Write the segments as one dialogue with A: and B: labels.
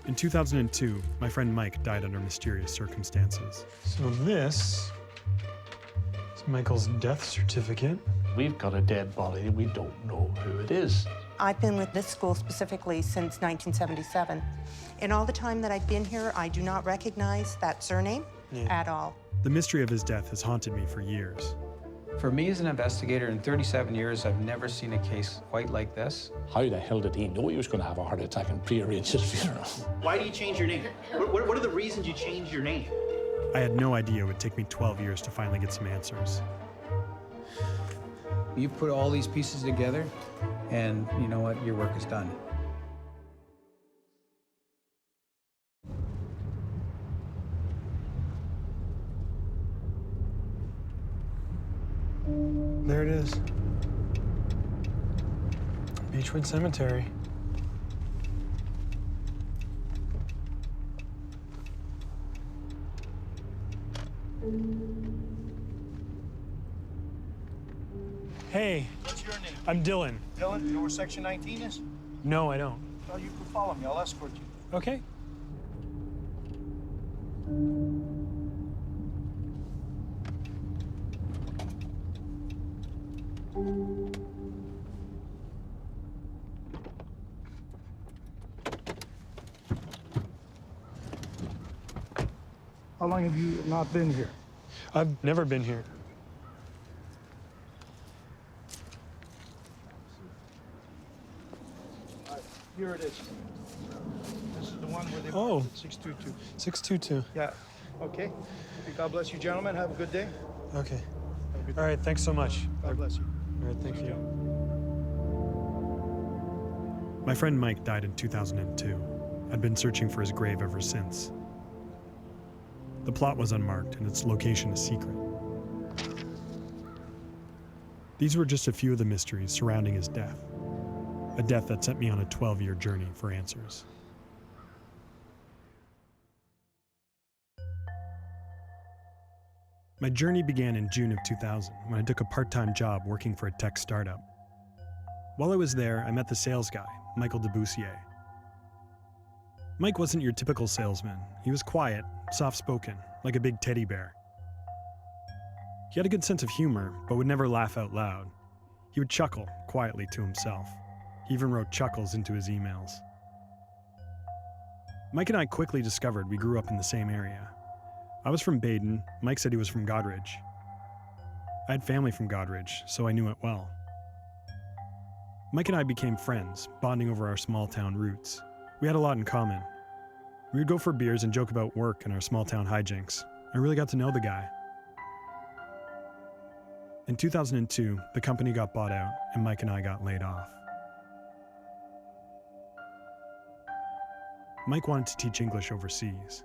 A: In 2002, my friend Mike died under mysterious circumstances. So this is Michael's death certificate.
B: We've got a dead body. We don't know who it is.
C: I've been with this school specifically since 1977. In all the time that I've been here, I do not recognize that surname at all.
A: The mystery of his death has haunted me for years.
D: For me as an investigator, in 37 years, I've never seen a case quite like this.
B: How the hell did he know he was going to have a heart attack and prearrange his funeral?
E: Why do you change your name? What are the reasons you changed your name?
A: I had no idea it would take me 12 years to finally get some answers.
D: You put all these pieces together, and you know what? Your work is done.
A: There it is. Beechwood Cemetery. Hey.
F: What's your name?
A: I'm Dylan.
F: Dylan, you know where Section 19 is?
A: No, I don't.
F: Well, you can follow me. I'll escort you.
A: Okay.
F: How long have you not been here?
A: I've never been here.
F: Here it is. This is the one where they
A: Oh.
F: marked it 622.
A: 622.
F: Yeah. Okay. God bless you, gentlemen. Have a good day.
A: Okay.
F: Have a good
A: All right, thanks so much.
F: God bless you.
A: All right, thank you. My friend Mike died in 2002. I'd been searching for his grave ever since. The plot was unmarked and its location a secret. These were just a few of the mysteries surrounding his death. A death that sent me on a 12-year journey for answers. My journey began in June of 2000 when I took a part-time job working for a tech startup. While I was there, I met the sales guy, Michael De Bourcier. Mike wasn't your typical salesman. He was quiet, soft-spoken, like a big teddy bear. He had a good sense of humor, but would never laugh out loud. He would chuckle quietly to himself. He even wrote chuckles into his emails. Mike and I quickly discovered we grew up in the same area. I was from Baden, Mike said he was from Goderich. I had family from Goderich, so I knew it well. Mike and I became friends, bonding over our small-town roots. We had a lot in common. We would go for beers and joke about work and our small-town hijinks. I really got to know the guy. In 2002, the company got bought out, and Mike and I got laid off. Mike wanted to teach English overseas.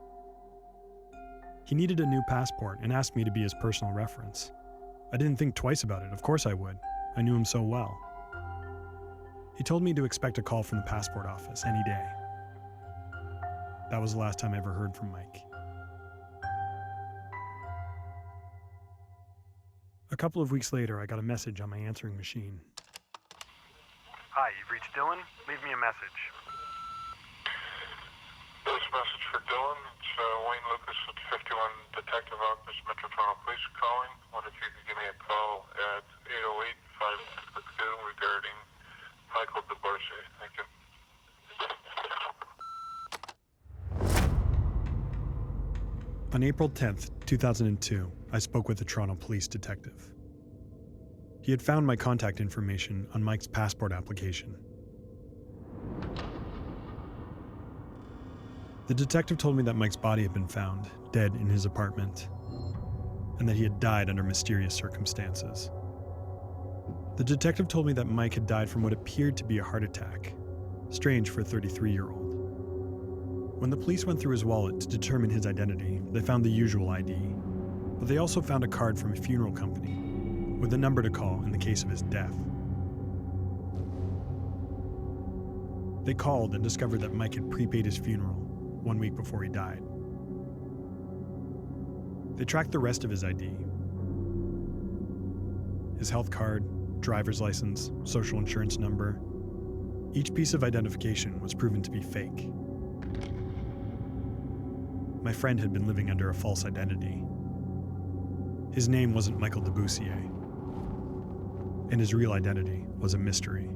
A: He needed a new passport and asked me to be his personal reference. I didn't think twice about it. Of course I would. I knew him so well. He told me to expect a call from the passport office any day. That was the last time I ever heard from Mike. A couple of weeks later, I got a message on my answering machine. Hi, you've reached Dylan. Leave me a message.
G: This message for Dylan. It's Wayne Lucas at 51 Detective Office, Metro Toronto Police calling. Wonder if you could give me a call at 808-562 regarding Michael De Bourcier. Thank you.
A: On April 10th, 2002, I spoke with a Toronto police detective. He had found my contact information on Mike's passport application. The detective told me that Mike's body had been found, dead in his apartment, and that he had died under mysterious circumstances. The detective told me that Mike had died from what appeared to be a heart attack, strange for a 33-year-old. When the police went through his wallet to determine his identity, they found the usual ID, but they also found a card from a funeral company with a number to call in the case of his death. They called and discovered that Mike had prepaid his funeral 1 week before he died. They tracked the rest of his ID. His health card, driver's license, social insurance number. Each piece of identification was proven to be fake. my friend had been living under a false identity. His name wasn't Michael De Bourcier, and his real identity was a mystery.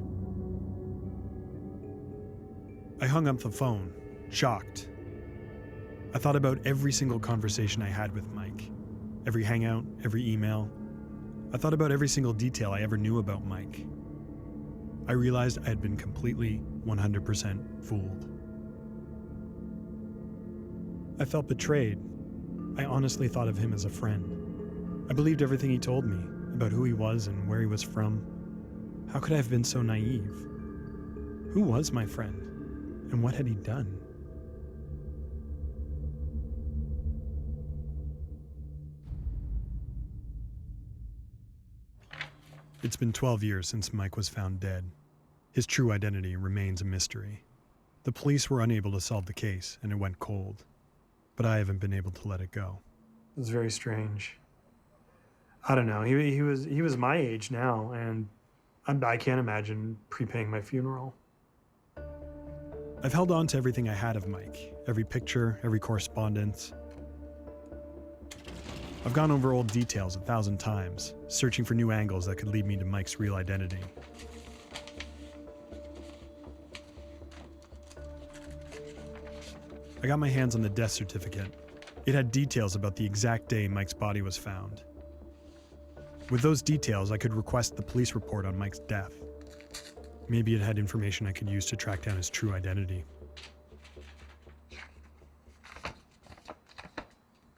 A: I hung up the phone, shocked. I thought about every single conversation I had with Mike, every hangout, every email. I thought about every single detail I ever knew about Mike. I realized I had been completely, 100% fooled. I felt betrayed. I honestly thought of him as a friend. I believed everything he told me about who he was and where he was from. How could I have been so naive? Who was my friend? And what had he done? It's been 12 years since Mike was found dead. His true identity remains a mystery. The police were unable to solve the case, and it went cold. But I haven't been able to let it go.
H: It's very strange. I don't know. He was my age now, and I can't imagine prepaying my funeral.
A: I've held on to everything I had of Mike, every picture, every correspondence. I've gone over old details 1,000 times, searching for new angles that could lead me to Mike's real identity. I got my hands on the death certificate. It had details about the exact day Mike's body was found. With those details, I could request the police report on Mike's death. Maybe it had information I could use to track down his true identity.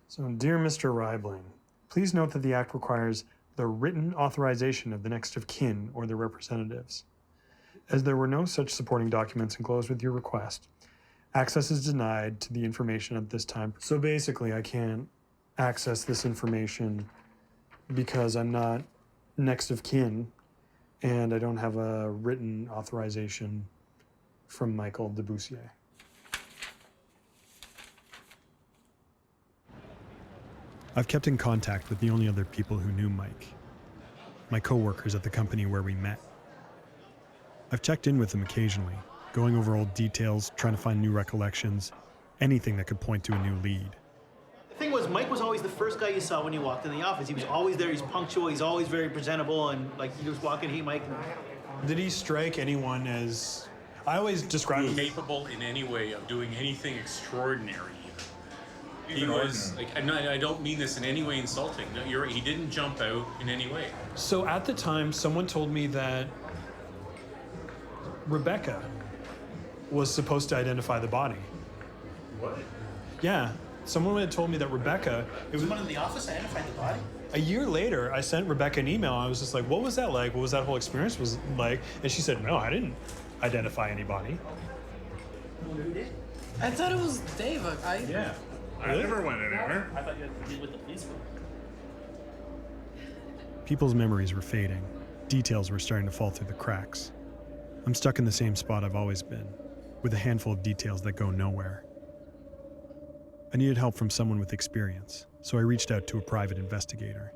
H: So, dear Mr. Reibling, please note that the Act requires the written authorization of the next of kin or their representatives. As there were no such supporting documents enclosed with your request, access is denied to the information at this time. So basically, I can't access this information because I'm not next of kin and I don't have a written authorization from Michael De Bourcier.
A: I've kept in contact with the only other people who knew Mike, my coworkers at the company where we met. I've checked in with them occasionally, going over old details, trying to find new recollections, anything that could point to a new lead.
E: The thing was, Mike was always the first guy you saw when you walked in the office. He was always there, he's punctual, he's always very presentable, and like you just walk in, hey Mike.
H: Did he strike anyone as, I always describe him
I: capable in any way of doing anything extraordinary? He was like, I don't mean this in any way insulting. No, you're right, he didn't jump out in any way.
H: So at the time, someone told me that Rebecca was supposed to identify the body.
I: What?
H: Yeah, someone had told me that Rebecca.
E: Someone in the office identified the body?
H: A year later, I sent Rebecca an email. I was just like, what was that like? What was that whole experience was like? And she said, no, I didn't identify anybody.
E: Who did?
J: I thought it was Dave.
H: Yeah.
I: I never went anywhere.
E: I thought you had to deal with the police.
A: People's memories were fading. Details were starting to fall through the cracks. I'm stuck in the same spot I've always been, with a handful of details that go nowhere. I needed help from someone with experience, so I reached out to a private investigator.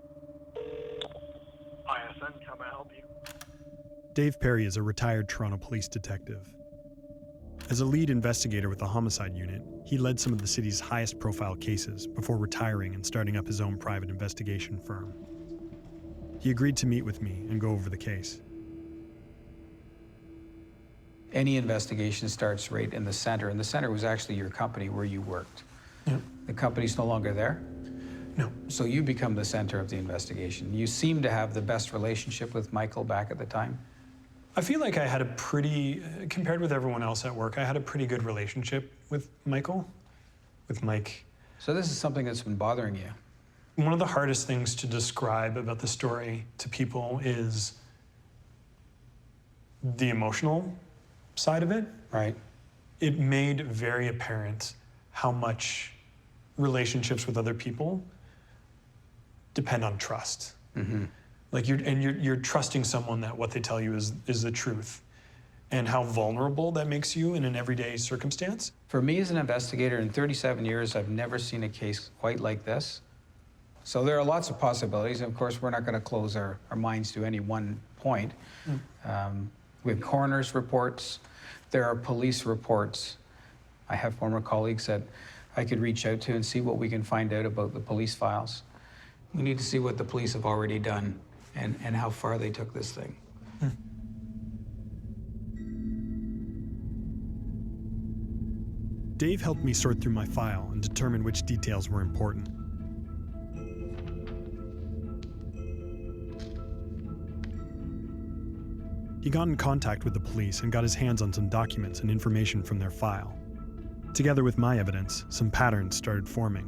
F: ISN, how may I help you?
A: Dave Perry is a retired Toronto police detective. As a lead investigator with the homicide unit, he led some of the city's highest profile cases before retiring and starting up his own private investigation firm. He agreed to meet with me and go over the case.
D: Any investigation starts right in the center, and the center was actually your company where you worked.
H: Yep.
D: The company's no longer there?
H: No.
D: So you become the center of the investigation. You seem to have the best relationship with Michael back at the time?
H: I feel like I had a pretty, compared with everyone else at work, I had a pretty good relationship with Michael, with Mike.
D: So this is something that's been bothering you?
H: One of the hardest things to describe about the story to people is the emotional side of it.
D: Right.
H: It made very apparent how much relationships with other people depend on trust.
D: Mm-hmm.
H: Like you're trusting someone that what they tell you is the truth, and how vulnerable that makes you in an everyday circumstance.
D: For me as an investigator in 37 years, I've never seen a case quite like this. So there are lots of possibilities. And of course, we're not going to close our minds to any one point. We have coroner's reports. There are police reports. I have former colleagues that I could reach out to and see what we can find out about the police files. We need to see what the police have already done and how far they took this thing.
A: Dave helped me sort through my file and determine which details were important. He got in contact with the police and got his hands on some documents and information from their file. Together with my evidence, some patterns started forming.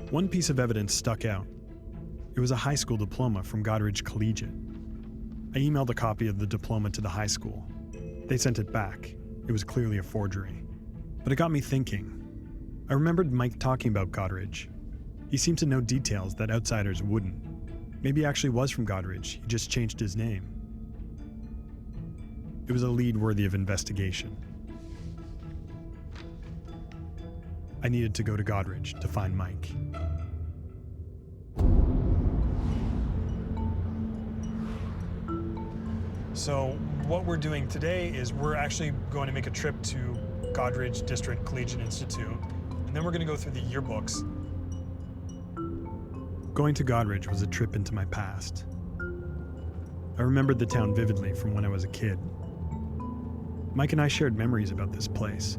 A: One piece of evidence stuck out. It was a high school diploma from Goderich Collegiate. I emailed a copy of the diploma to the high school. They sent it back. It was clearly a forgery. But it got me thinking. I remembered Mike talking about Goderich. He seemed to know details that outsiders wouldn't. Maybe he actually was from Goderich, he just changed his name. It was a lead worthy of investigation. I needed to go to Goderich to find Mike.
H: So what we're doing today is we're actually going to make a trip to Goderich District Collegiate Institute, and then we're going to go through the yearbooks.
A: Going to Goderich was a trip into my past. I remembered the town vividly from when I was a kid. Mike and I shared memories about this place.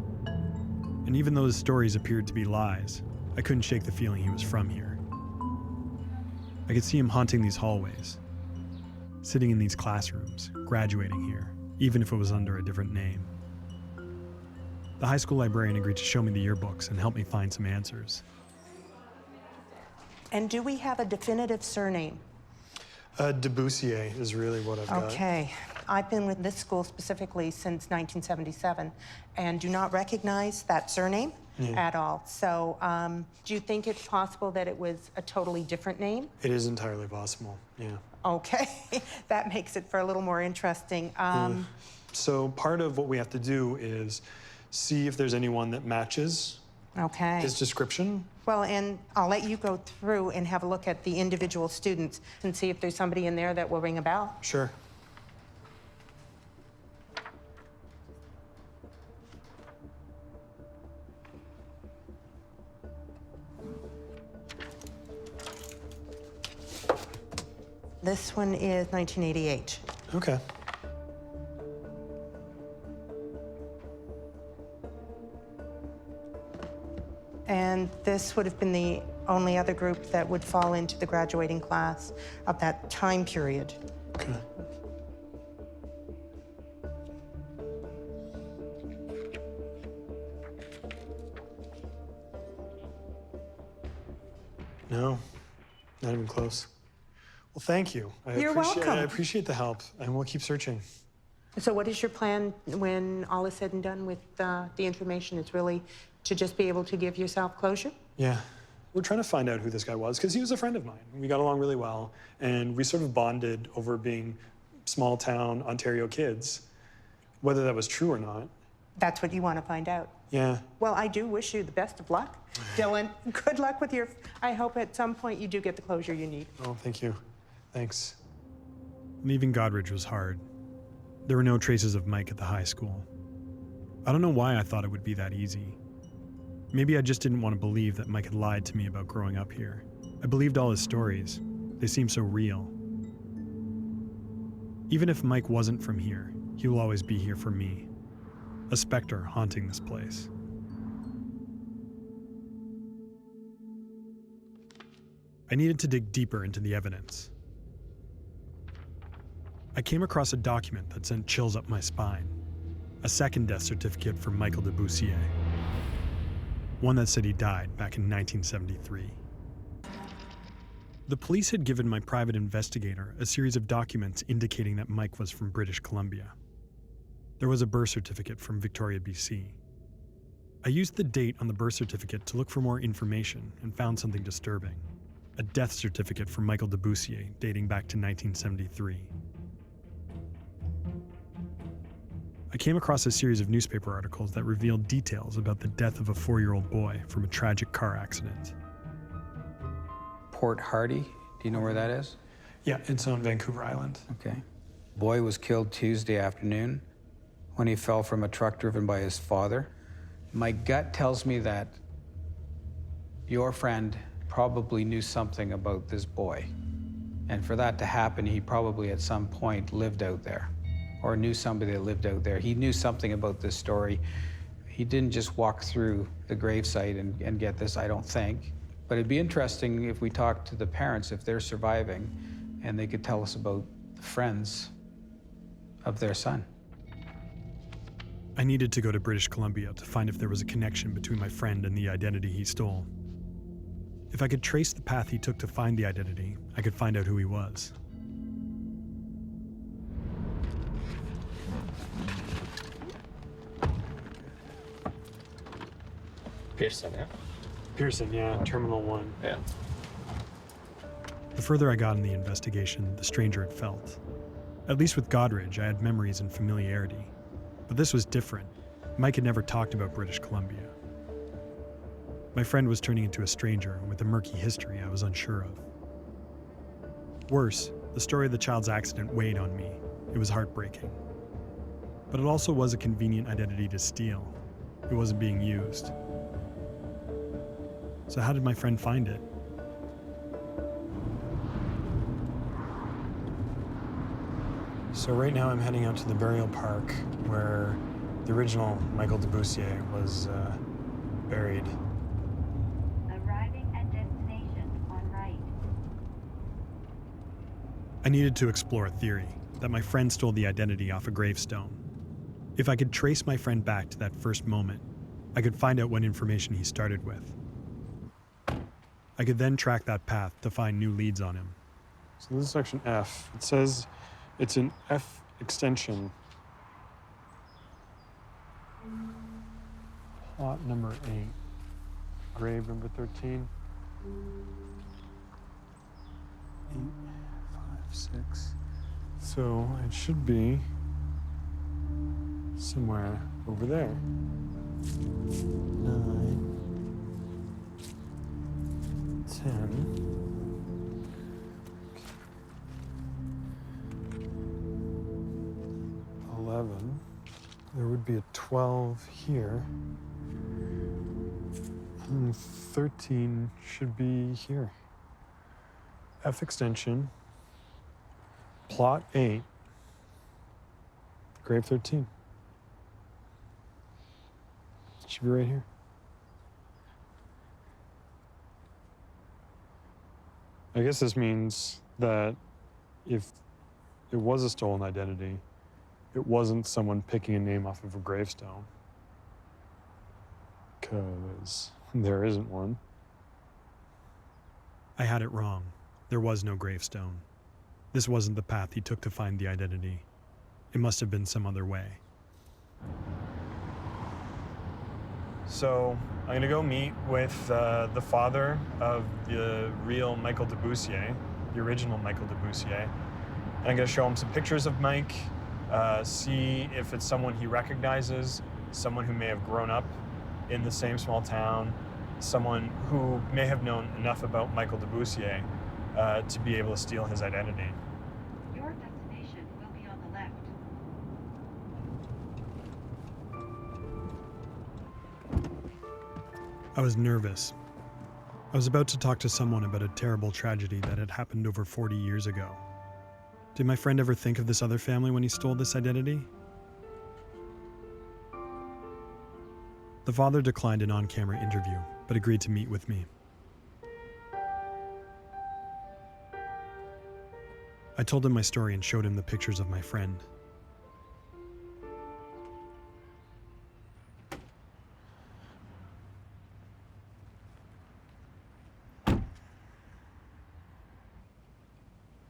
A: And even though his stories appeared to be lies, I couldn't shake the feeling he was from here. I could see him haunting these hallways, sitting in these classrooms, graduating here, even if it was under a different name. The high school librarian agreed to show me the yearbooks and help me find some answers.
C: And do we have a definitive surname?
H: De Bourcier is really what I've got.
C: Okay. I've been with this school specifically since 1977 and do not recognize that surname at all. So do you think it's possible that it was a totally different name?
H: It is entirely possible, yeah.
C: Okay. That makes it for a little more interesting.
H: So part of what we have to do is see if there's anyone that matches his description.
C: Well, and I'll let you go through and have a look at the individual students and see if there's somebody in there that will ring a bell.
H: Sure.
C: This one is 1988.
H: Okay.
C: And this would have been the only other group that would fall into the graduating class of that time period.
H: Okay. No, not even close. Well, thank you.
C: You're welcome.
H: I appreciate the help, and we'll keep searching.
C: So what is your plan when all is said and done with the information? It's really to just be able to give yourself closure?
H: Yeah. We're trying to find out who this guy was, because he was a friend of mine. We got along really well, and we sort of bonded over being small-town Ontario kids. Whether that was true or not.
C: That's what you want to find out?
H: Yeah.
C: Well, I do wish you the best of luck. Dylan, good luck with your... I hope at some point you do get the closure you need.
H: Oh, thank you. Thanks.
A: Leaving Goderich was hard. There were no traces of Mike at the high school. I don't know why I thought it would be that easy. Maybe I just didn't want to believe that Mike had lied to me about growing up here. I believed all his stories. They seemed so real. Even if Mike wasn't from here, he will always be here for me. A specter haunting this place. I needed to dig deeper into the evidence. I came across a document that sent chills up my spine. A second death certificate from Michael De Bourcier. One that said he died back in 1973. The police had given my private investigator a series of documents indicating that Mike was from British Columbia. There was a birth certificate from Victoria, BC. I used the date on the birth certificate to look for more information and found something disturbing. A death certificate from Michael De Bourcier dating back to 1973. I came across a series of newspaper articles that revealed details about the death of a 4-year-old boy from a tragic car accident.
D: Port Hardy, do you know where that is?
H: Yeah, it's on Vancouver Island.
D: Okay. Boy was killed Tuesday afternoon when he fell from a truck driven by his father. My gut tells me that your friend probably knew something about this boy. And for that to happen, he probably at some point lived out there or knew somebody that lived out there. He knew something about this story. He didn't just walk through the gravesite and get this, I don't think. But it'd be interesting if we talked to the parents, if they're surviving, and they could tell us about the friends of their son.
A: I needed to go to British Columbia to find if there was a connection between my friend and the identity he stole. If I could trace the path he took to find the identity, I could find out who he was.
B: Pearson, yeah?
H: Pearson, yeah, Terminal 1.
B: Yeah.
A: The further I got in the investigation, the stranger it felt. At least with Godridge, I had memories and familiarity. But this was different. Mike had never talked about British Columbia. My friend was turning into a stranger with a murky history I was unsure of. Worse, the story of the child's accident weighed on me. It was heartbreaking. But it also was a convenient identity to steal. It wasn't being used. So how did my friend find it?
H: So right now I'm heading out to the burial park where the original Michael De Bourcier was buried.
K: Arriving at destination on right.
A: I needed to explore a theory that my friend stole the identity off a gravestone. If I could trace my friend back to that first moment, I could find out what information he started with. I could then track that path to find new leads on him.
H: So this is section F. It says it's an F extension. Plot number 8. Grave number 13. 8, 5, 6. So it should be somewhere over there. 9, 10. 11. There would be a 12 here. And 13 should be here. F extension. Plot 8. Grave 13. Should be right here. I guess this means that if it was a stolen identity, it wasn't someone picking a name off of a gravestone. Because there isn't one.
A: I had it wrong. There was no gravestone. This wasn't the path he took to find the identity. It must have been some other way.
H: So I'm gonna go meet with the father of the real Michael De Bourcier, the original Michael De Bourcier. And I'm gonna show him some pictures of Mike, see if it's someone he recognizes, someone who may have grown up in the same small town, someone who may have known enough about Michael De Bourcier to be able to steal his identity.
K: Your destination will be on the left.
A: I was nervous. I was about to talk to someone about a terrible tragedy that had happened over 40 years ago. Did my friend ever think of this other family when he stole this identity? The father declined an on-camera interview, but agreed to meet with me. I told him my story and showed him the pictures of my friend.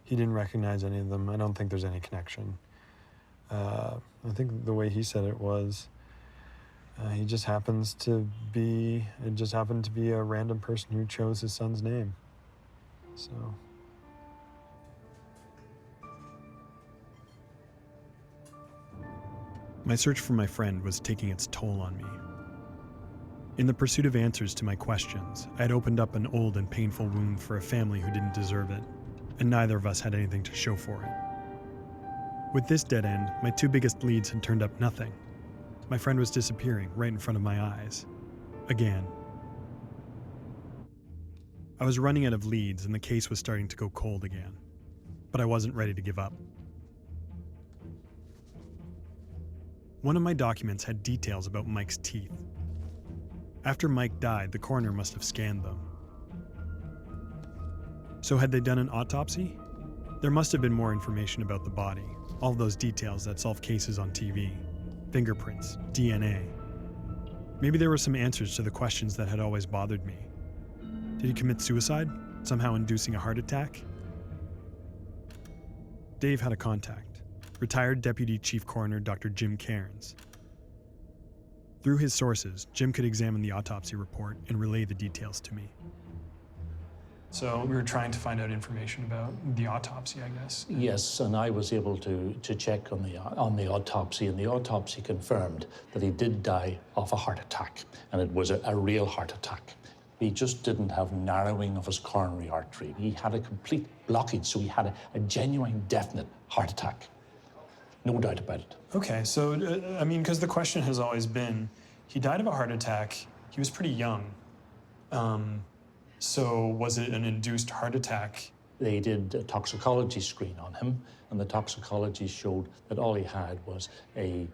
H: He didn't recognize any of them. I don't think there's any connection. I think the way he said it was, it just happened to be a random person who chose his son's name. So.
A: My search for my friend was taking its toll on me. In the pursuit of answers to my questions, I had opened up an old and painful wound for a family who didn't deserve it, and neither of us had anything to show for it. With this dead end, my two biggest leads had turned up nothing. My friend was disappearing right in front of my eyes. Again. I was running out of leads and the case was starting to go cold again. But I wasn't ready to give up. One of my documents had details about Mike's teeth. After Mike died, the coroner must have scanned them. So had they done an autopsy? There must have been more information about the body, all those details that solve cases on TV, fingerprints, DNA. Maybe there were some answers to the questions that had always bothered me. Did he commit suicide, somehow inducing a heart attack? Dave had a contact, retired Deputy Chief Coroner Dr. Jim Cairns. Through his sources, Jim could examine the autopsy report and relay the details to me.
H: So we were trying to find out information about the autopsy, I guess.
B: Yes, and I was able to check on the autopsy, and the autopsy confirmed that he did die of a heart attack, and it was a real heart attack. He just didn't have narrowing of his coronary artery. He had a complete blockage, so he had a genuine, definite heart attack. No doubt about it.
H: Okay, so, I mean, because the question has always been, he died of a heart attack, he was pretty young. So was it an induced heart attack?
B: They did a toxicology screen on him, and the toxicology showed that all he had was a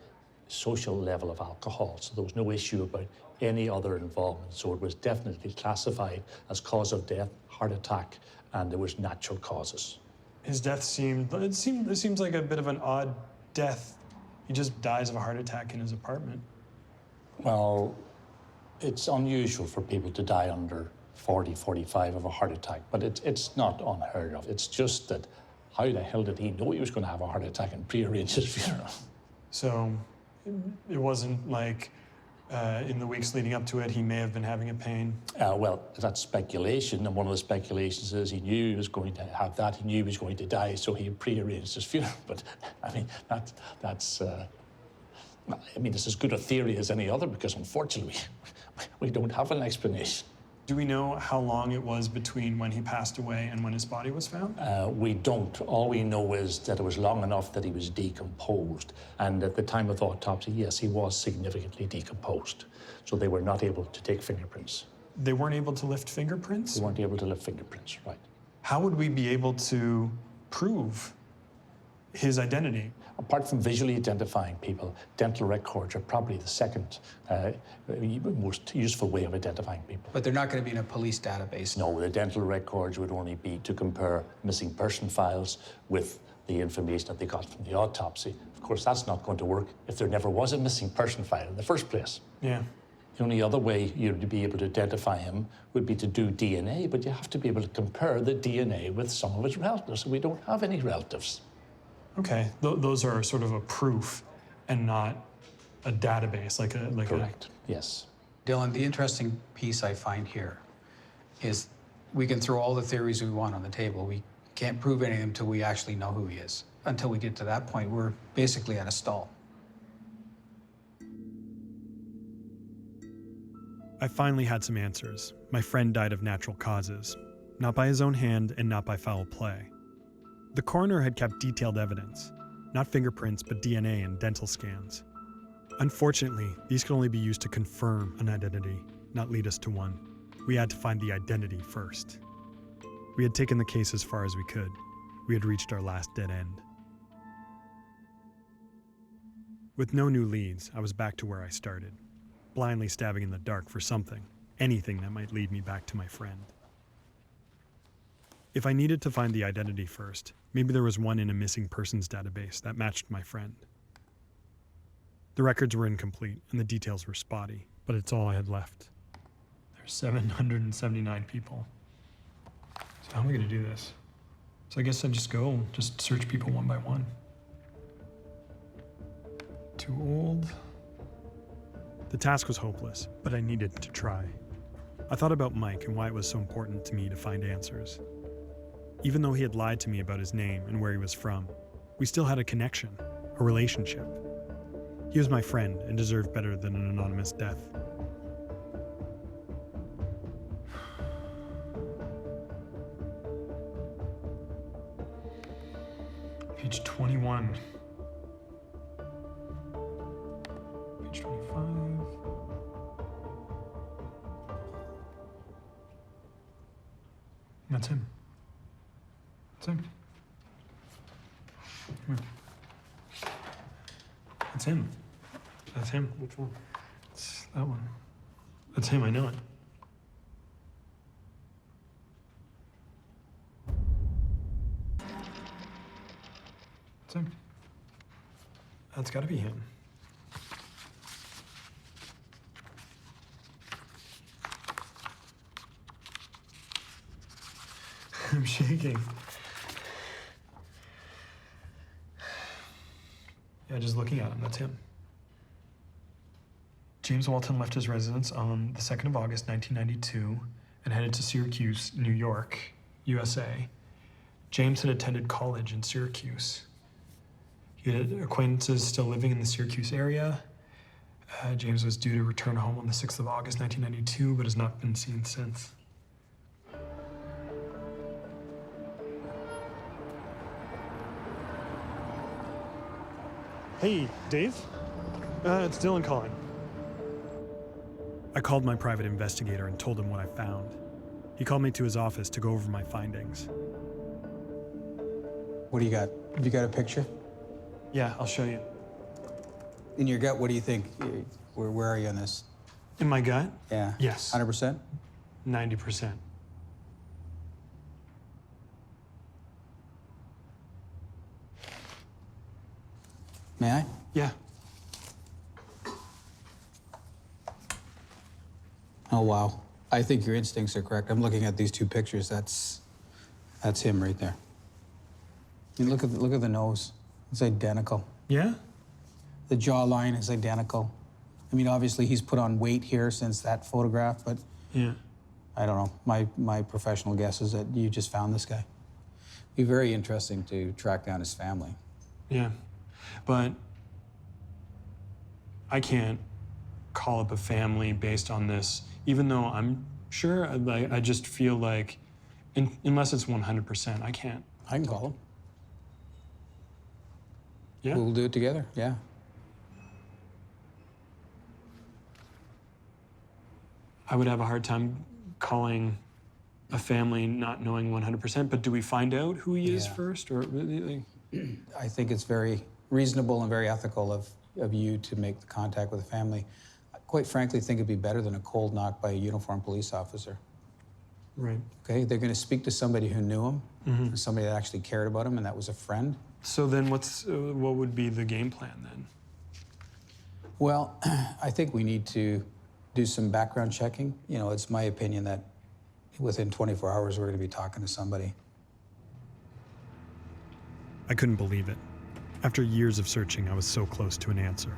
B: social level of alcohol. So there was no issue about any other involvement. So it was definitely classified as cause of death, heart attack, and there was natural causes.
H: His death it seems like a bit of an odd death. He just dies of a heart attack in his apartment.
B: Well, it's unusual for people to die under 40, 45 of a heart attack, but it's not unheard of. It's just that how the hell did he know he was going to have a heart attack and prearrange his funeral?
H: So it wasn't like in the weeks leading up to it, he may have been having a pain?
B: Well, that's speculation, and one of the speculations is he knew he was going to have that, he knew he was going to die, so he prearranged his funeral. But, I mean, that's it's as good a theory as any other, because unfortunately, we don't have an explanation.
H: Do we know how long it was between when he passed away and when his body was found?
B: We don't. All we know is that it was long enough that he was decomposed. And at the time of the autopsy, yes, he was significantly decomposed. So they were not able to take fingerprints.
H: They weren't able to lift fingerprints?
B: They weren't able to lift fingerprints, right.
H: How would we be able to prove his identity?
B: Apart from visually identifying people, dental records are probably the second most useful way of identifying people.
D: But they're not going to be in a police database.
B: No, the dental records would only be to compare missing person files with the information that they got from the autopsy. Of course, that's not going to work if there never was a missing person file in the first place.
H: Yeah.
B: The only other way you'd be able to identify him would be to do DNA, but you have to be able to compare the DNA with some of his relatives, and we don't have any relatives.
H: Okay, those are sort of a proof and not a database,
B: Correct, yes.
D: Dylan, the interesting piece I find here is we can throw all the theories we want on the table. We can't prove anything until we actually know who he is. Until we get to that point, we're basically at a stall.
A: I finally had some answers. My friend died of natural causes, not by his own hand and not by foul play. The coroner had kept detailed evidence, not fingerprints, but DNA and dental scans. Unfortunately, these could only be used to confirm an identity, not lead us to one. We had to find the identity first. We had taken the case as far as we could. We had reached our last dead end. With no new leads, I was back to where I started, blindly stabbing in the dark for something, anything that might lead me back to my friend. If I needed to find the identity first, maybe there was one in a missing persons database that matched my friend. The records were incomplete and the details were spotty, but it's all I had left.
H: There's 779 people. So how am I gonna do this? So I guess I just search people one by one. Too old.
A: The task was hopeless, but I needed to try. I thought about Mike and why it was so important to me to find answers. Even though he had lied to me about his name and where he was from, we still had a connection, a relationship. He was my friend and deserved better than an anonymous death.
H: Page 21. Page 21. It's him. Come here. That's him. That's him.
F: Which one?
H: It's that one. That's him, I know it. It's him. That's gotta be him. I'm shaking. Yeah, just looking at him, that's him. James Walton left his residence on the 2nd of August, 1992, and headed to Syracuse, New York, USA. James had attended college in Syracuse. He had acquaintances still living in the Syracuse area. James was due to return home on the 6th of August, 1992, but has not been seen since. Hey, Dave? It's Dylan calling.
A: I called my private investigator and told him what I found. He called me to his office to go over my findings.
D: What do you got? Have you got a picture?
H: Yeah, I'll show you.
D: In your gut, what do you think? Where are you on this?
H: In my gut?
D: Yeah.
H: Yes.
D: 100%?
H: 90%.
D: May I?
H: Yeah.
D: Oh, wow. I think your instincts are correct. I'm looking at these two pictures. That's him right there. I mean, look at the nose. It's identical.
H: Yeah?
D: The jawline is identical. I mean, obviously he's put on weight here since that photograph, but
H: Yeah.
D: I don't know. My professional guess is that you just found this guy. It'd be very interesting to track down his family.
H: Yeah. But I can't call up a family based on this, even though I'm sure, I just feel like, unless it's 100%, I can't.
D: I can call him.
H: Yeah?
D: We'll do it together, yeah.
H: I would have a hard time calling a family not knowing 100%, but do we find out who he is
D: Yeah.
H: first? Or like,
D: I think it's very reasonable and very ethical of you to make the contact with the family. I quite frankly think it'd be better than a cold knock by a uniformed police officer.
H: right.
D: Okay, they're going to speak to somebody who knew him,
H: Mm-hmm.
D: somebody that actually cared about him, and that was a friend.
H: So then what would be the game plan then?
D: Well, I think we need to do some background checking. You know, it's my opinion that within 24 hours we're going to be talking to somebody.
A: I couldn't believe it. After years of searching, I was so close to an answer.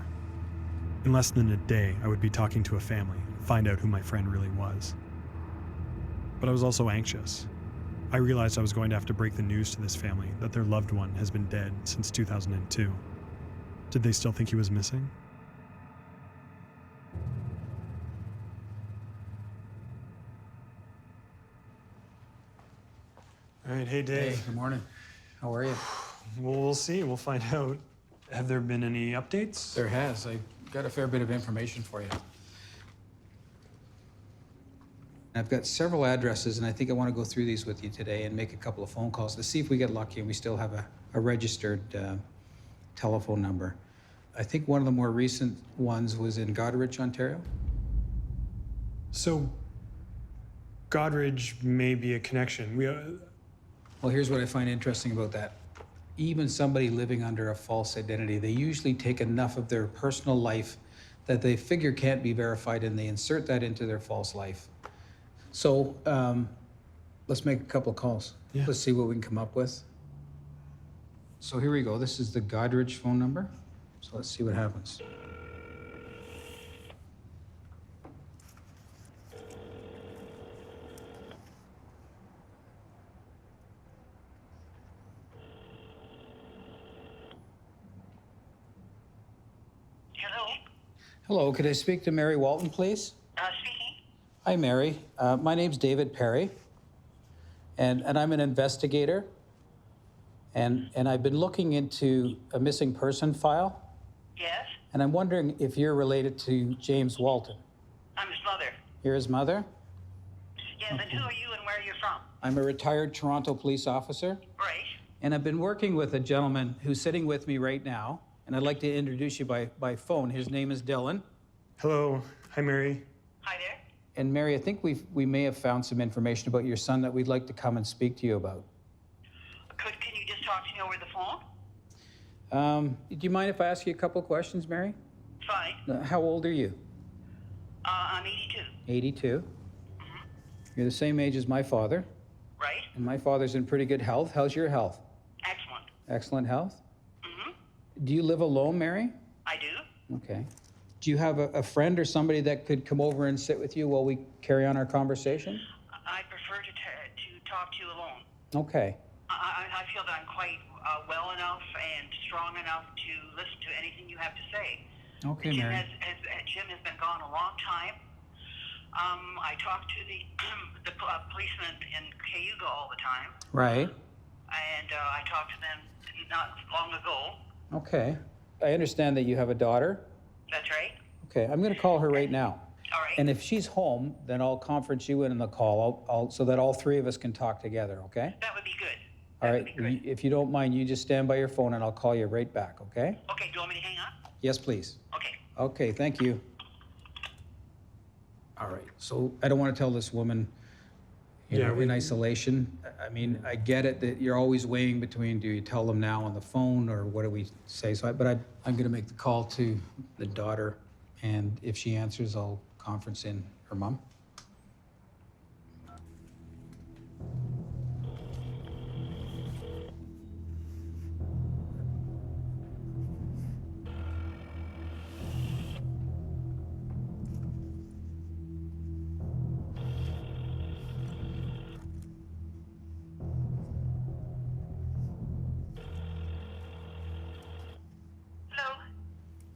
A: In less than a day, I would be talking to a family and find out who my friend really was. But I was also anxious. I realized I was going to have to break the news to this family that their loved one has been dead since 2002. Did they still think he was missing?
H: All right, hey Dave.
D: good morning. How are you?
H: Well, we'll see. We'll find out. Have there been any updates?
D: There has. I got a fair bit of information for you. I've got several addresses, and I think I want to go through these with you today and make a couple of phone calls to see if we get lucky and we still have a registered telephone number. I think one of the more recent ones was in Goderich, Ontario.
H: So, Godridge may be a connection.
D: Well, here's what I find interesting about that. Even somebody living under a false identity, they usually take enough of their personal life that they figure can't be verified, and they insert that into their false life. So let's make a couple of calls.
H: Yeah.
D: Let's see what we can come up with. So here we go. This is the Goderich phone number. So let's see what happens.
L: Hello?
D: Hello, could I speak to Mary Walton, please?
L: Speaking.
D: Hi, Mary. My name's David Perry, and I'm an investigator, and I've been looking into a missing person file,
L: Yes?
D: and I'm wondering if you're related to James Walton.
L: I'm his mother.
D: You're his mother?
L: Yes, and who are you and where are you from?
D: I'm a retired Toronto police officer.
L: Right.
D: And I've been working with a gentleman who's sitting with me right now. And I'd like to introduce you by phone. His name is Dylan.
H: Hello. Hi, Mary.
L: Hi there.
D: And Mary, I think we may have found some information about your son that we'd like to come and speak to you about.
L: Can you just talk to me over the phone?
D: Do you mind if I ask you a couple of questions, Mary?
L: Fine.
D: How old are you?
L: I'm 82.
D: 82. You're the same age as my father.
L: Right.
D: And my father's in pretty good health. How's your health?
L: Excellent.
D: Excellent health? Do you live alone, Mary?
L: I do.
D: Okay. Do you have a friend or somebody that could come over and sit with you while we carry on our conversation?
L: I prefer to talk to you alone.
D: Okay.
L: I feel that I'm quite well enough and strong enough to listen to anything you have to say.
D: Okay,
L: Jim
D: Mary.
L: Jim has been gone a long time. I talk to the policemen in Cayuga all the time,
D: Right.
L: and I talked to them not long ago.
D: Okay. I understand that you have a daughter.
L: That's right.
D: Okay, I'm going to call her right now.
L: All right.
D: And if she's home, then I'll conference you in on the call. I'll so that all three of us can talk together, okay?
L: That would be good.
D: All
L: That
D: right.
L: would be great.
D: If you don't mind, you just stand by your phone and I'll call you right back, okay?
L: Okay, do you want me to hang up?
D: Yes, please.
L: Okay.
D: Okay, thank you. All right, so I don't want to tell this woman, you know, in isolation. I mean, I get it that you're always weighing between, do you tell them now on the phone or what do we say? So, I'm going to make the call to the daughter, and if she answers, I'll conference in her mom.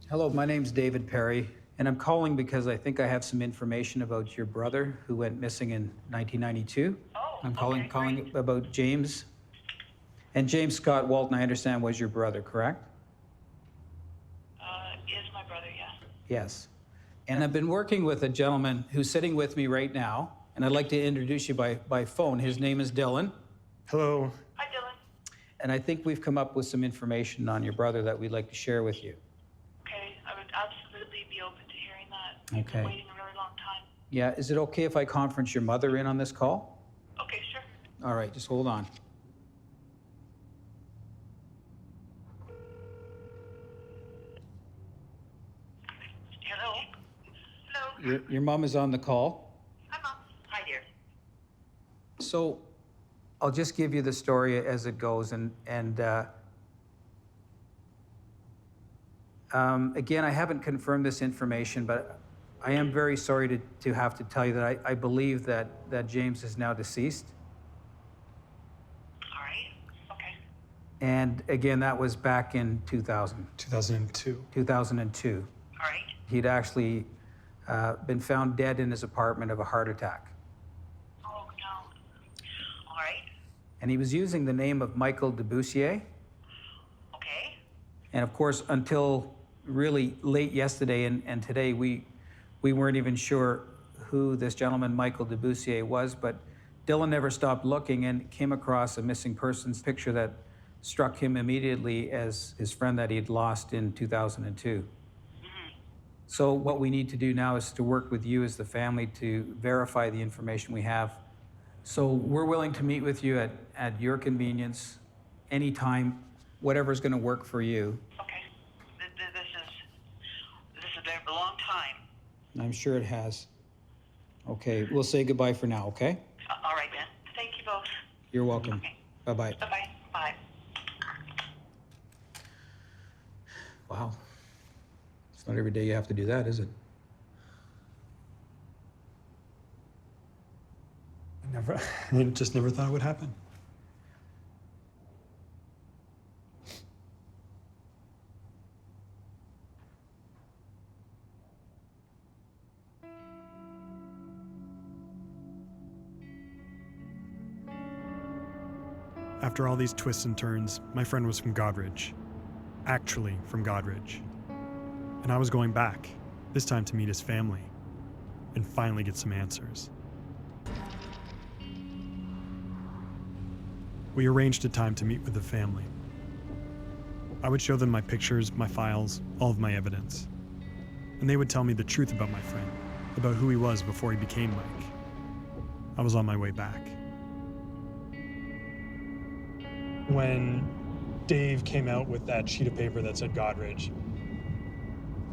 D: Hello, my name's David Perry, and I'm calling because I think I have some information about your brother who went missing in 1992.
L: Oh,
D: I'm calling
L: okay,
D: calling about James. And James Scott Walton, I understand, was your brother, correct?
L: Is my brother, yes.
D: Yes. And I've been working with a gentleman who's sitting with me right now, and I'd like to introduce you by phone. His name is Dylan.
H: Hello.
L: Hi, Dylan.
D: And I think we've come up with some information on your brother that we'd like to share with you.
L: Okay, I would absolutely be open to hearing that. We've
D: Okay.
L: been waiting a really long time.
D: Yeah, is it okay if I conference your mother in on this call?
L: Okay, sure.
D: All right, just hold on.
L: Hello? Hello?
D: Your mom is on the call.
L: Hi, Mom. Hi, dear.
D: So I'll just give you the story as it goes. Again, I haven't confirmed this information, but I am very sorry to have to tell you that I believe that James is now deceased.
L: All right. Okay.
D: And again, that was back in 2000.
H: 2002.
D: 2002.
L: All right.
D: He'd actually been found dead in his apartment of a heart attack.
L: Oh, no. All right.
D: And he was using the name of Michael De Bourcier.
L: Okay.
D: And of course, until really late yesterday and today, we weren't even sure who this gentleman, Michael De Bourcier, was, but Dylan never stopped looking and came across a missing persons picture that struck him immediately as his friend that he'd lost in 2002. So what we need to do now is to work with you as the family to verify the information we have. So we're willing to meet with you at your convenience, anytime, whatever's going to work for you.
L: Okay. This has been a long time.
D: I'm sure it has. Okay, we'll say goodbye for now, okay?
L: All right, then. Thank you both.
D: You're welcome.
L: Okay.
D: Bye-bye.
L: Bye-bye. Bye.
D: Wow. It's not every day you have to do that, is it?
H: I just never thought it would happen.
A: After all these twists and turns, my friend was from Godridge. Actually from Godridge. And I was going back, this time to meet his family, and finally get some answers. We arranged a time to meet with the family. I would show them my pictures, my files, all of my evidence. And they would tell me the truth about my friend, about who he was before he became Mike. I was on my way back.
H: When Dave came out with that sheet of paper that said Godridge,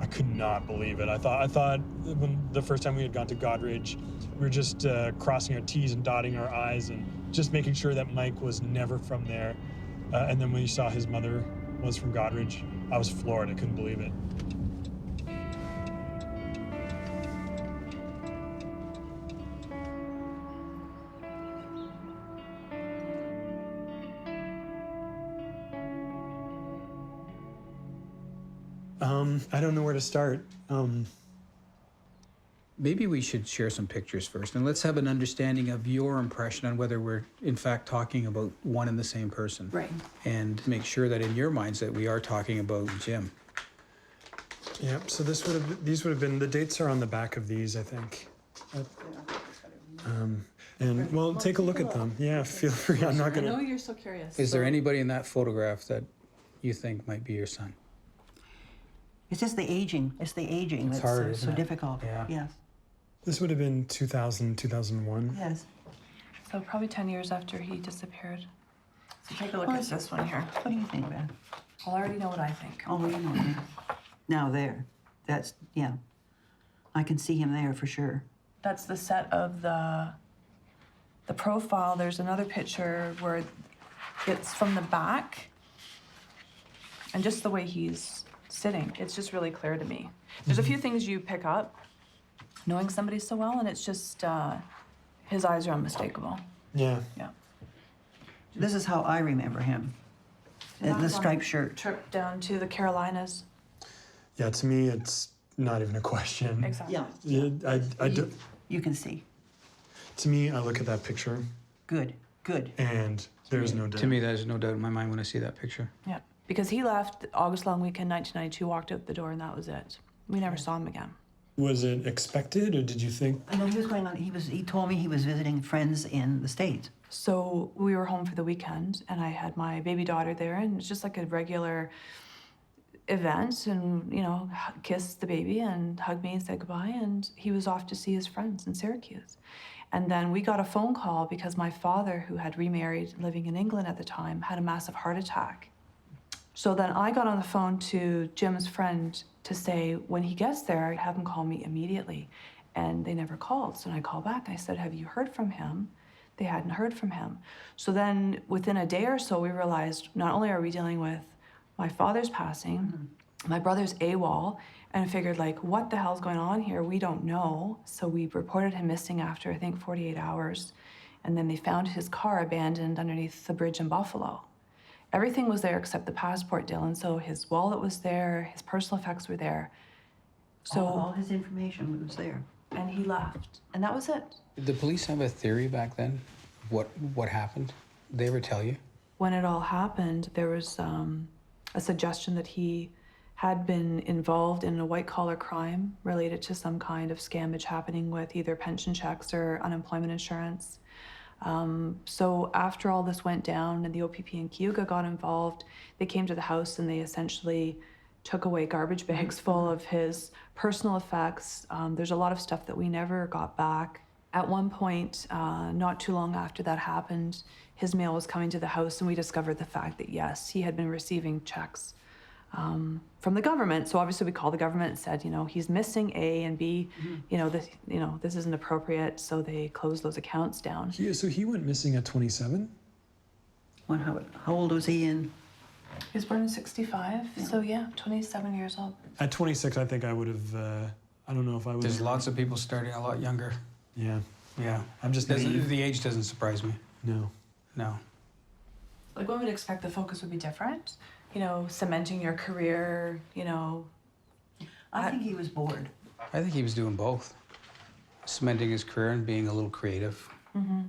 H: I could not believe it. I thought when the first time we had gone to Godridge, we were just crossing our T's and dotting our I's and just making sure that Mike was never from there. And then when you saw his mother was from Godridge, I was floored. I couldn't believe it. I don't know where to start.
D: Maybe we should share some pictures first, and let's have an understanding of your impression on whether we're in fact talking about one and the same person.
J: Right.
D: And make sure that in your minds that we are talking about Jim.
H: Yep, so these would have been, the dates are on the back of these, I think. And, well, take a look at them. Yeah, feel free, I'm not
J: I know
H: gonna...
J: you're so curious.
D: Is there anybody in that photograph that you think might be your son?
M: It's just the aging. It's the aging
D: It's
M: that's
D: hard,
M: so
D: isn't it?
M: difficult.
D: Yeah.
M: Yes.
H: This would have been 2000, 2001.
M: Yes.
N: So probably 10 years after he disappeared.
J: So take a look at this one here.
M: What do you think, Beth?
N: Well, I already know what I think.
M: Oh, you know. Now there. That's, yeah. I can see him there for sure.
N: That's the set of the profile. There's another picture where it's from the back. And just the way he's sitting, it's just really clear to me. There's a few things you pick up knowing somebody so well, and it's just his eyes are unmistakable.
H: Yeah.
N: Yeah.
M: This is how I remember him. The striped shirt.
N: Trip down to the Carolinas.
H: Yeah, to me, it's not even a question.
N: Exactly.
M: Yeah. You can see.
H: To me, I look at that picture.
M: Good. Good.
H: And there's no doubt.
D: To me, there's no doubt in my mind when I see that picture.
N: Yeah. Because he left August long weekend 1992, walked out the door, and that was it. We never saw him again.
H: Was it expected, or did you think?
M: I know he was going on. He told me he was visiting friends in the States.
N: So we were home for the weekend, and I had my baby daughter there, and it's just like a regular event, and you know, kissed the baby and hugged me and said goodbye, and he was off to see his friends in Syracuse. And then we got a phone call because my father, who had remarried, living in England at the time, had a massive heart attack. So then I got on the phone to Jim's friend to say, when he gets there, have him call me immediately. And they never called. So I called back. I said, have you heard from him? They hadn't heard from him. So then within a day or so, we realized not only are we dealing with my father's passing, my brother's AWOL, and figured like, what the hell's going on here? We don't know. So we reported him missing after, I think, 48 hours. And then they found his car abandoned underneath the bridge in Buffalo. Everything was there except the passport, Dylan. So his wallet was there, his personal effects were there. So
M: all his information was there.
N: And he left. And that was it.
D: Did the police have a theory back then? What happened? Did they ever tell you?
N: When it all happened, there was a suggestion that he had been involved in a white-collar crime related to some kind of scammage happening with either pension checks or unemployment insurance. So after all this went down and the OPP and Cayuga got involved, they came to the house and they essentially took away garbage bags full of his personal effects. There's a lot of stuff that we never got back. At one point, not too long after that happened, his mail was coming to the house and we discovered the fact that yes, he had been receiving checks from the government. So obviously we called the government and said, you know, he's missing A and B, this isn't appropriate. So they closed those accounts down.
H: So he went missing at 27?
M: How old was he in?
N: He was born in 65, so yeah, 27 years old.
H: At 26, I think I would have, I don't know if I would.
D: There's lots of people starting a lot younger.
H: Yeah.
D: Yeah.
H: I'm just
D: The age doesn't surprise me.
H: No.
N: Like one would expect the focus would be different. You know, cementing your career, you know.
M: I think he was bored.
D: I think he was doing both. Cementing his career and being a little creative.
N: Mm-hmm.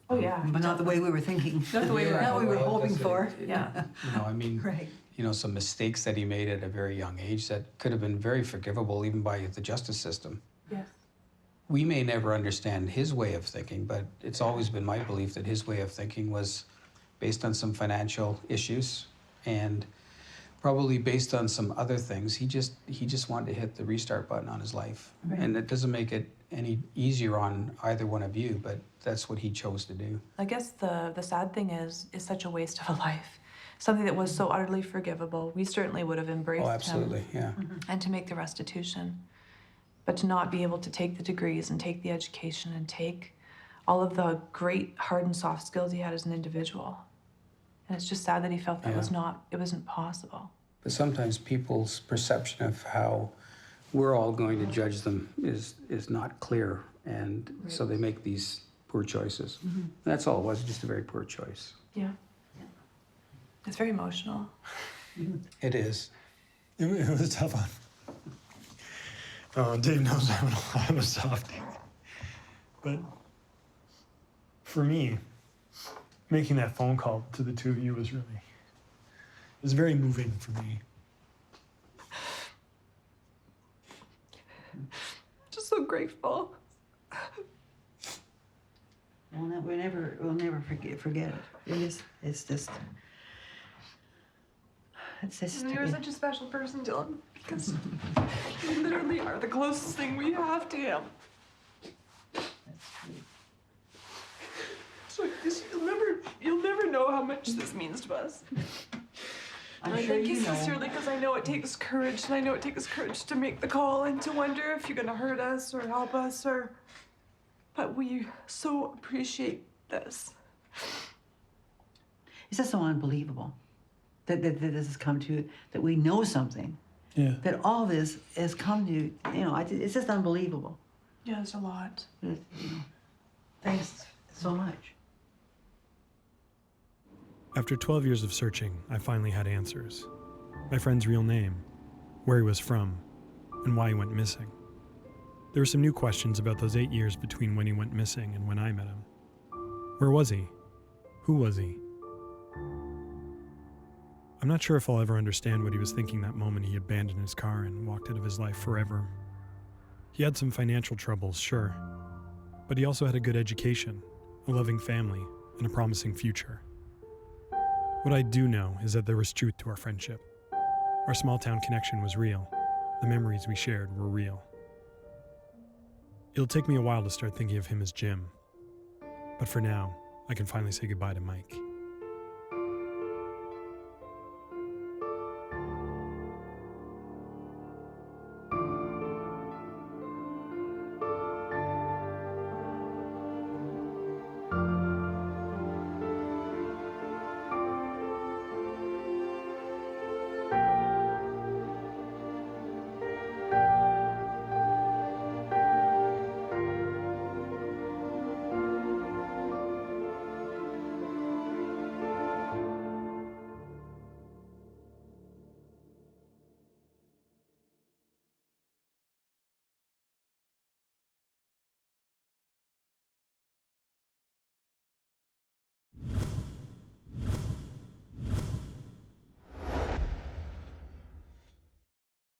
N: Oh, yeah.
M: But not the way we were thinking.
N: Not the way
M: we were hoping for.
N: Yeah.
M: Right.
D: Some mistakes that he made at a very young age that could have been very forgivable even by the justice system.
N: Yes.
D: We may never understand his way of thinking, but it's always been my belief that his way of thinking was based on some financial issues and probably based on some other things. He just wanted to hit the restart button on his life.
N: Right.
D: And it doesn't make it any easier on either one of you, but that's what he chose to do.
N: I guess the sad thing is such a waste of a life. Something that was so utterly forgivable. We certainly would have embraced
D: Oh, absolutely,
N: him.
D: yeah.
N: And to make the restitution. But to not be able to take the degrees and take the education and take all of the great hard and soft skills he had as an individual. And it's just sad that he felt that it wasn't possible.
D: But sometimes people's perception of how we're all going to judge them is not clear, and so they make these poor choices. That's all it was, just a very poor choice.
N: Yeah. It's very emotional.
D: It is.
A: It was a tough one. Oh, Dave knows I'm a softie. But for me, making that phone call to the two of you was very moving for me.
N: Just so grateful.
M: We'll never forget it. It's just.
N: You're such a special person, Dylan, because you literally are the closest thing we have to him. So you'll never know how much this means to us.
M: I'm
N: I
M: sure
N: thank
M: you
N: you
M: know.
N: sincerely, because I know it takes courage, and I know it takes courage to make the call and to wonder if you're gonna hurt us or help us but we so appreciate this.
M: It's just so unbelievable that this has come to, that we know something.
A: Yeah.
M: That all this has come to, it's just unbelievable.
N: Yeah, it's a lot.
M: Thanks so much.
A: After 12 years of searching, I finally had answers. My friend's real name, where he was from, and why he went missing. There were some new questions about those 8 years between when he went missing and when I met him. Where was he? Who was he? I'm not sure if I'll ever understand what he was thinking that moment he abandoned his car and walked out of his life forever. He had some financial troubles, sure, but he also had a good education, a loving family, and a promising future. What I do know is that there was truth to our friendship. Our small-town connection was real. The memories we shared were real. It'll take me a while to start thinking of him as Jim, but for now, I can finally say goodbye to Mike.